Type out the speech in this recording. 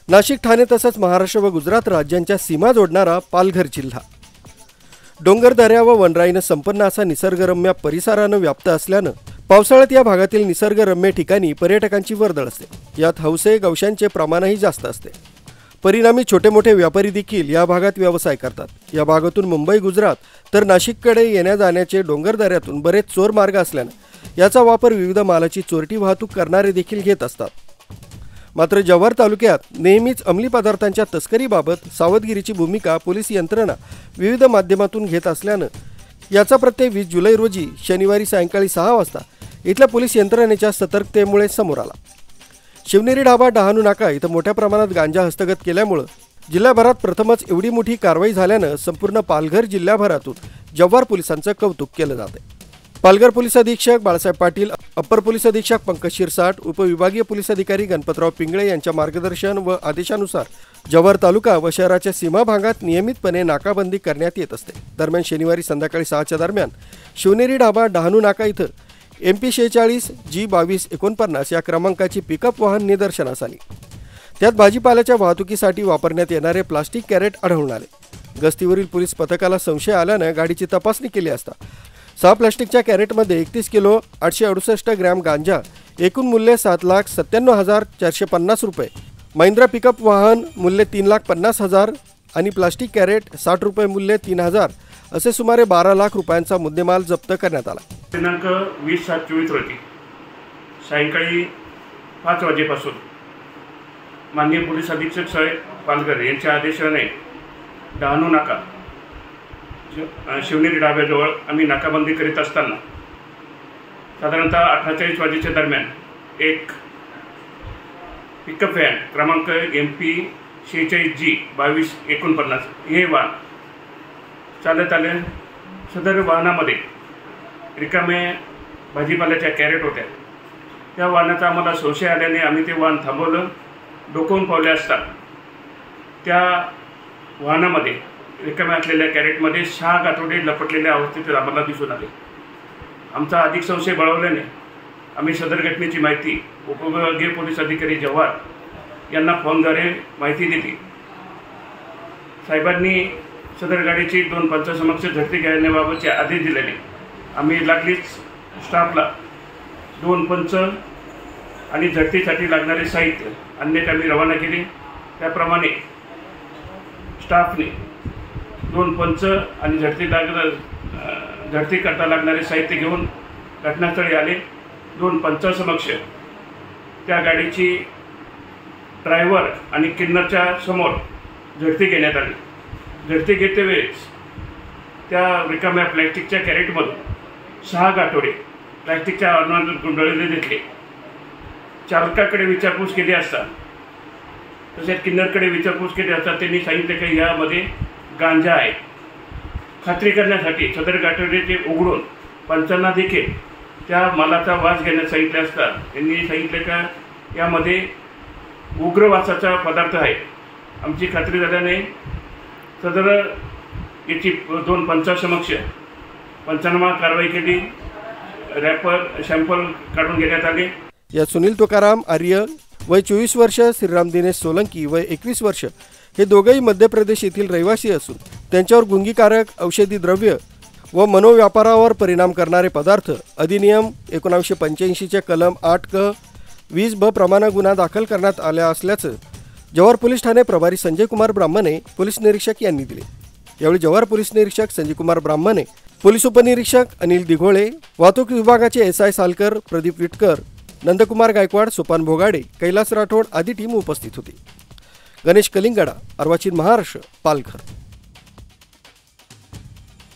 नाशिक, ठाणे तसंच महाराष्ट्र व गुजरात राज्यांच्या सीमा जोडणारा पालघर जिल्हा डोंगर दऱ्या व वनराईनं संपन्न असा निसर्गरम्य परिसरानं व्याप्त असल्यानं पावसाळ्यात या भागातील निसर्गरम्य ठिकाणी पर्यटकांची वर्दळ असते। यात हौसे गवशांचे प्रमाणही जास्त असते। परिणामी छोटे मोठे व्यापारी देखील या भागात व्यवसाय करतात। या भागातून मुंबई, गुजरात तर नाशिककडे येण्या जाण्याचे डोंगर दऱ्यातून बरेच चोर मार्ग असल्यानं याचा वापर विविध मालाची चोरटी वाहतूक करणारे देखील घेत असतात। मात्र जव्हार तालुक्यात नेहमीच अंमली पदार्थांच्या तस्करीबाबत सावधगिरीची भूमिका पोलीस यंत्रणा विविध माध्यमातून घेत असल्यानं याचा प्रत्यय 20 जुलै रोजी शनिवारी सायंकाळी 6 वाजता इथल्या पोलीस यंत्रणेच्या सतर्कतेमुळे समोर आला। शिवनेरी ढाबा, डहाणू नाका इथं मोठ्या प्रमाणात गांजा हस्तगत केल्यामुळे जिल्ह्याभरात प्रथमच एवढी मोठी कारवाई झाल्यानं संपूर्ण पालघर जिल्ह्याभरातून जव्हार पोलिसांचं कौतुक केलं जाते। पालघर पोलीस अधीक्षक बाळासाहेब पाटील, अप्पर पोलीस अधीक्षक पंकज शिरसाट, उपविभागीय पोलीस अधिकारी गणपतराव पिंगळे यांच्या मार्गदर्शन व आदेशानुसार जव्हार तालुका व शहराच्या सीमा भागात नियमितपणे नाकाबंदी करण्यात येत असते। दरम्यान शनिवारी संध्याकाळी 6च्या दरम्यान शिवनेरी ढाबा, डहाणू नाका इथं MP 46 G2249 या क्रमांकाची पिकअप वाहन निदर्शनास आली। त्यात भाजीपाल्याच्या वाहतुकीसाठी वापरण्यात येणारे प्लास्टिक कॅरेट आढळून आले। गस्तीवरील पोलीस पथकाला संशय आल्यानं गाडीची तपासणी केली असता 6 प्लास्टिकच्या कॅरेटमध्ये 31 किलो 868 ग्रॅम गांजा, एकूण मूल्य 7,97,450 रुपये, महिंद्रा पिकअप वाहन मूल्य 3,50,000 आणि प्लास्टिक कॅरेट 60 रुपये मूल्य 3,000 असे सुमारे 12 लाख रुपयांचा मुद्देमाल जप्त करण्यात आला। दिनांक 20/7/24 रोजी सायंकाळी 5 वाजेपासून माननीय पोलीस अधीक्षक साहेब पालघर यांच्या आदेशाने डहाणू नाका शिवनेरी ढाब्याजवळ आम्ही नाकाबंदी करीत असताना साधारणतः 48 वाजेच्या दरम्यान एक पिकअप व्हॅन क्रमांक MP 46 G2249 हे वाहन चालत आले। सदर वाहनामध्ये रिकामे भाजीपाल्याच्या कॅरेट होत्या। त्या वाहनाचा आम्हाला संशय आल्याने आम्ही ते वाहन थांबवलं। डोकावून पावले असता त्या वाहनामध्ये रिकाम्या असलेल्या कॅरेटमध्ये 6 गाठोडे लपटलेल्या अवस्थेत आम्हाला दिसून आले। आमचा अधिक संशय बळावल्याने आम्ही सदर घटनेची माहिती उपविभागीय पोलीस अधिकारी जव्हार यांना फोनद्वारे माहिती दिली। साहेबांनी सदर गाडीची 2 पंचांसमक्ष झडती घेण्याबाबतचे आदेश दिल्याने आम्ही लागलीच स्टाफला 2 पंच आणि झडतीसाठी लागणारे साहित्य अन्य आम्ही रवाना केले। त्याप्रमाणे स्टाफने 2 पंच आणि झडती करता लागणारे साहित्य घेऊन घटनास्थळी आले। 2 पंचांसमक्ष त्या गाडीची ड्रायव्हर आणि किन्नरच्या समोर झडती घेण्यात आली। झडती घेते वेळेस त्या रिकाम्या प्लॅस्टिकच्या कॅरेटमधून 6 गाठोडे प्लॅस्टिकच्या आवरणात गुंडाळलेले दिसले। चालकाकडे विचारपूस केली असता तसेच किन्नरकडे विचारपूस केली असता त्यांनी सांगितले की यामध्ये गांजा आहे। खात्री करण्यासाठी सदर गाठोडे ते उघडून पंचांना देखील त्या मालाचा वास घेण्यास सांगितले असता त्यांनी सांगितले का यामध्ये उग्र वासाचा पदार्थ आहे। आमची खात्री झाल्याने सदर याची 2 पंचांसमक्ष पंचनामा कारवाई केली। रॅपर सॅम्पल काढून घेण्यात आले। या सुनील तुकाराम आर्य वय 24 वर्ष, श्रीराम दिनेश सोलंकी वय 21 वर्ष हे दोघेही मध्य प्रदेश येथील रहिवासी असून त्यांच्यावर गुंगीकारक औषधी द्रव्य व मनोव्यापारावर परिणाम करणारे पदार्थ अधिनियम 1985चे कलम 8(क)(20)(ब) प्रमाणे गुन्हा दाखल करण्यात आला असल्याचं जव्हार पोलीस ठाणे प्रभारी संजय कुमार ब्राह्मणे पोलीस निरीक्षक यांनी दिले। यावेळी जव्हार पोलीस निरीक्षक संजय कुमार ब्राह्मणे, पोलीस उपनिरीक्षक अनिल दिघोळे, वाहतूक विभागाचे SI सालकर, प्रदीप विटकर, नंदकुमार गायकवाड, सोपान भोगाडे, कैलास राठोड आदी टीम उपस्थित होती। गणेश कलिंगडा, अर्वाचीन महाराष्ट्र, पालघर।